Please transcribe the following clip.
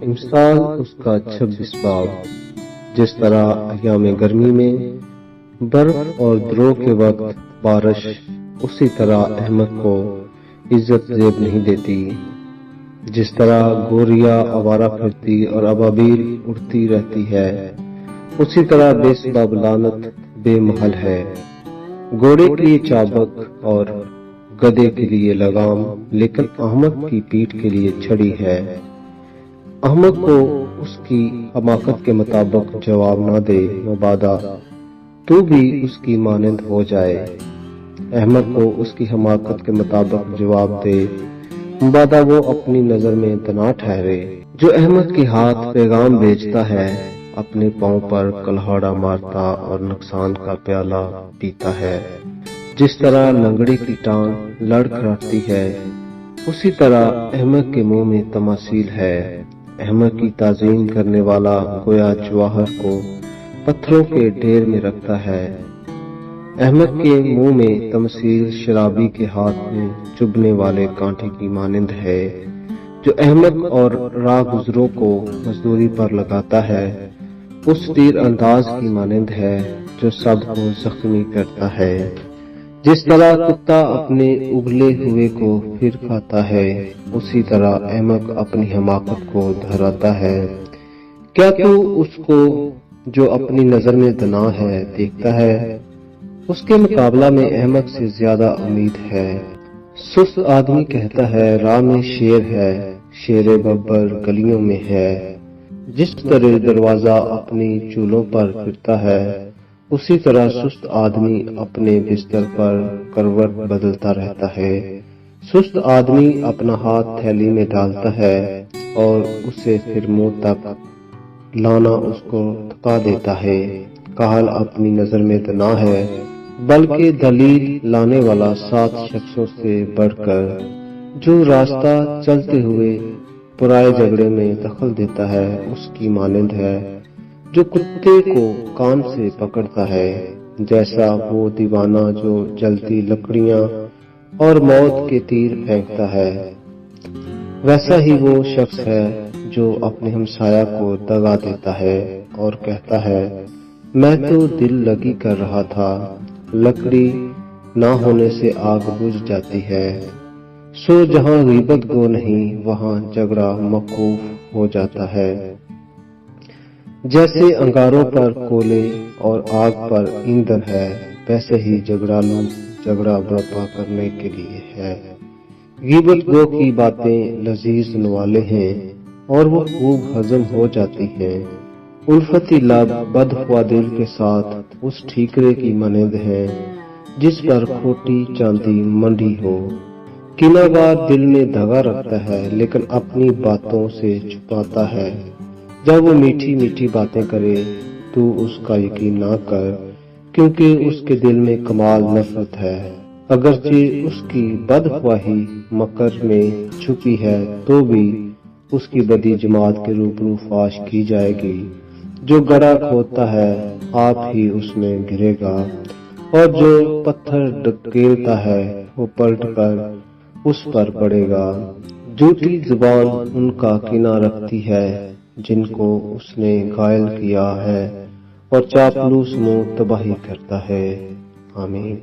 امسال اس کا 26 باب۔ جس طرح ایام گرمی میں برف اور درو کے وقت بارش، اسی طرح احمد کو عزت زیب نہیں دیتی۔ جس طرح گوریا آوارہ پھرتی اور ابابیل اڑتی رہتی ہے، اسی طرح بے سبب لعنت بے محل ہے۔ گھوڑے کے لیے چابک اور گدھے کے لیے لگام، لیکن احمق کی پیٹھ کے لیے چھڑی ہے۔ احمق کو اس کی حماقت کے مطابق جواب نہ دے، مبادا تو بھی اس کی مانند ہو جائے۔ احمق کو اس کی حماقت کے مطابق جواب دے، مبادا وہ اپنی نظر میں دنا ٹھہرے۔ جو احمق کے ہاتھ پیغام بھیجتا ہے، اپنے پاؤں پر کلہاڑا مارتا اور نقصان کا پیالہ پیتا ہے۔ جس طرح لنگڑے کی ٹانگ لڑکھڑاتی ہے، اسی طرح احمق کے منہ میں تماثیل ہے۔ احمق کی تعظیم کرنے والا گویا جواہر کو پتھروں کے ڈھیر میں رکھتا ہے۔ احمق کے منہ میں تمثیل شرابی کے ہاتھ میں چبھنے والے کانٹے کی مانند ہے۔ جو احمق اور راہ گزروں کو مزدوری پر لگاتا ہے، اس تیر انداز کی مانند ہے جو سب کو زخمی کرتا ہے۔ جس طرح کتا اپنے اگلے ہوئے کو پھر کھاتا ہے، اسی طرح احمق اپنی حماقت کو دہراتا ہے۔ کیا تو اس کو جو اپنی نظر میں دنا ہے دیکھتا ہے؟ اس کے مقابلہ میں احمق سے زیادہ امید ہے۔ سست آدمی کہتا ہے راہ میں شیر ہے، شیر ببر گلیوں میں ہے۔ جس طرح دروازہ اپنی چولوں پر پھرتا ہے، اسی طرح سست آدمی اپنے بستر پر کروٹ بدلتا رہتا ہے۔ سست آدمی اپنا ہاتھ تھیلی میں ڈالتا ہے اور اسے پھر منہ تک لانا اس کو تھکا دیتا ہے۔ کاہل اپنی نظر میں دنا ہے، بلکہ دلیل لانے والا 7 شخصوں سے بڑھ کر، جو راستہ چلتے ہوئے پرائے جھگڑے میں دخل دیتا ہے اس کی مانند ہے۔ جو کتے کو کان سے پکڑتا ہے، جیسا وہ دیوانہ جو جلتی لکڑیاں اور موت کے تیر پھینکتا ہے، ویسا ہی وہ شخص ہے جو اپنے ہمسایہ کو دغا دیتا ہے اور کہتا ہے میں تو دل لگی کر رہا تھا، لکڑی نہ ہونے سے آگ بجھ جاتی ہے۔ سو جہاں غیبت گو نہیں، وہاں جھگڑا موقوف ہو جاتا ہے۔ جیسے انگاروں پر کولے اور آگ پر ایندھن ہے، ویسے ہی جھگڑالو جھگڑا برپا کرنے کے لیے ہے۔ غیبت گو کی باتیں لذیذ نوالے ہیں اور وہ خوب ہضم ہو جاتی ہیں۔ الفتی لب بدخواہ دل کے ساتھ اس ٹھیکرے کی مانند ہے جس پر کھوٹی چاندی منڈی ہو۔ کینہ بار دل میں دھگا رکھتا ہے، لیکن اپنی باتوں سے چھپاتا ہے۔ جب وہ میٹھی میٹھی باتیں کرے تو اس کا یقین نہ کر، کیونکہ اس کے دل میں کمال نفرت ہے۔ اگرچہ اس کی بدخواہی مکر میں چھپی ہے تو بھی اس کی بدی جماعت کے روبرو فاش کی جائے گی۔ جو گڑھا کھودتا ہے آپ ہی اس میں گرے گا، اور جو پتھر ڈھکیلتا ہے وہ پلٹ کر اس پر پڑے گا۔ جھوٹی زبان ان کا کینہ رکھتی ہے جن کو اس نے گھائل کیا ہے، اور چاپلوس منہ تباہی کرتا ہے۔ آمین۔